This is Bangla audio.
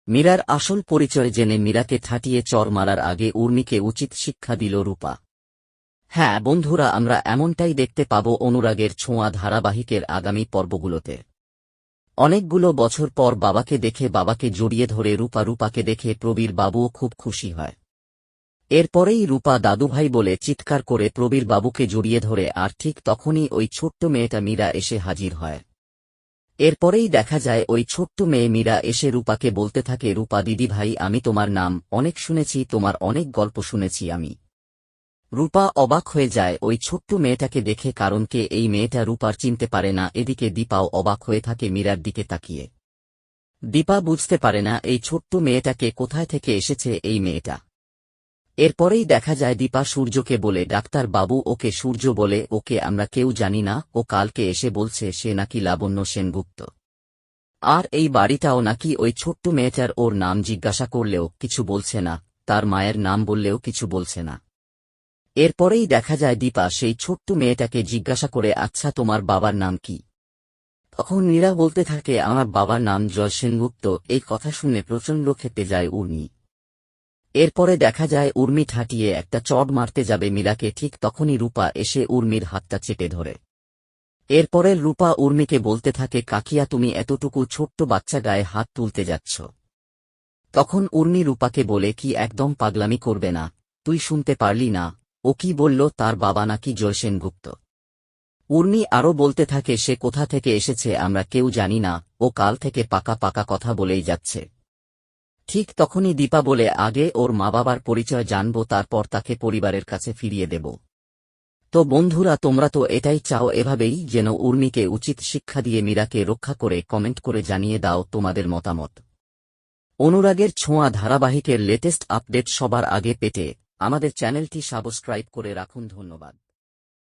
মীরার আসল পরিচয় জেনে মীরাকে ঠাটিয়ে চর মারার আগে উর্মিকে উচিত শিক্ষা দিল রূপা। হ্যাঁ বন্ধুরা, আমরা এমনটাই দেখতে পাব অনুরাগের ছোঁয়া ধারাবাহিকের আগামী পর্বগুলোতে। অনেকগুলো বছর পর বাবাকে দেখে বাবাকে জড়িয়ে ধরে রূপাকে দেখে প্রবীর বাবুও খুব খুশি হয়। এরপরেই রূপা দাদুভাই বলে চিৎকার করে প্রবীর বাবুকে জড়িয়ে ধরে, আর ঠিক তখনই ওই ছোট্ট মেয়েটা মীরা এসে হাজির হয়। এরপরেই দেখা যায় ওই ছোট্ট মেয়ে মীরা এসে রূপাকে বলতে থাকে, রূপা দিদি ভাই, আমি তোমার নাম অনেক শুনেছি, তোমার অনেক গল্প শুনেছি আমি। রূপা অবাক হয়ে যায় ওই ছোট্ট মেয়েটাকে দেখে, কারণ কে এই মেয়েটা রূপার চিনতে পারে না। এদিকে দীপাও অবাক হয়ে থাকে মীরার দিকে তাকিয়ে। দীপা বুঝতে পারে না এই ছোট্ট মেয়েটাকে কোথায় থেকে এসেছে এই মেয়েটা। এরপরেই দেখা যায় দীপা সূর্যকে বলে, ডাক্তার বাবু ওকে সূর্য বলে, ওকে আমরা কেউ জানি না, ও কালকে এসে বলছে সে নাকি লাবণ্য সেনগুপ্ত। আর এই বাড়িটাও নাকি ওই ছোট্ট মেয়েটার। ওর নাম জিজ্ঞাসা করলেও কিছু বলছে না, তার মায়ের নাম বললেও কিছু বলছে না। এরপরেই দেখা যায় দীপা সেই ছোট্ট মেয়েটাকে জিজ্ঞাসা করে, আচ্ছা তোমার বাবার নাম কি? তখন মীরা বলতে থাকে, আমার বাবার নাম জয় সেনগুপ্ত। এই কথা শুনে প্রচণ্ড ক্ষেপে যায় উর্মি। এরপরে দেখা যায় উর্মি ঠাটিয়ে একটা চড় মারতে যাবে মীরাকে, ঠিক তখনই রূপা এসে উর্মির হাতটা চেপে ধরে। এরপরে রূপা উর্মিকে বলতে থাকে, কাকিয়া তুমি এতটুকু ছোট্ট বাচ্চা গায়ে হাত তুলতে যাচ্ছ? তখন উর্মি রূপাকে বলে, কি একদম পাগলামি করবে না? তুই শুনতে পারলি না ও কি বলল? তার বাবা নাকি জয় সেনগুপ্ত। উর্মি আরও বলতে থাকে, সে কোথা থেকে এসেছে আমরা কেউ জানি না, ও কাল থেকে পাকা পাকা কথা বলেই যাচ্ছে। ঠিক তখনই দীপা বলে, আগে ওর মা বাবার পরিচয় জানব, তারপর তাকে পরিবারের কাছে ফিরিয়ে দেব। তো বন্ধুরা, তোমরা তো এটাই চাও এভাবেই যেন উর্মিকে উচিত শিক্ষা দিয়ে মীরাকে রক্ষা করে। কমেন্ট করে জানিয়ে দাও তোমাদের মতামত। অনুরাগের ছোঁয়া ধারাবাহিকের লেটেস্ট আপডেট সবার আগে পেতে আমাদের চ্যানেলটি সাবস্ক্রাইব করে রাখুন। ধন্যবাদ।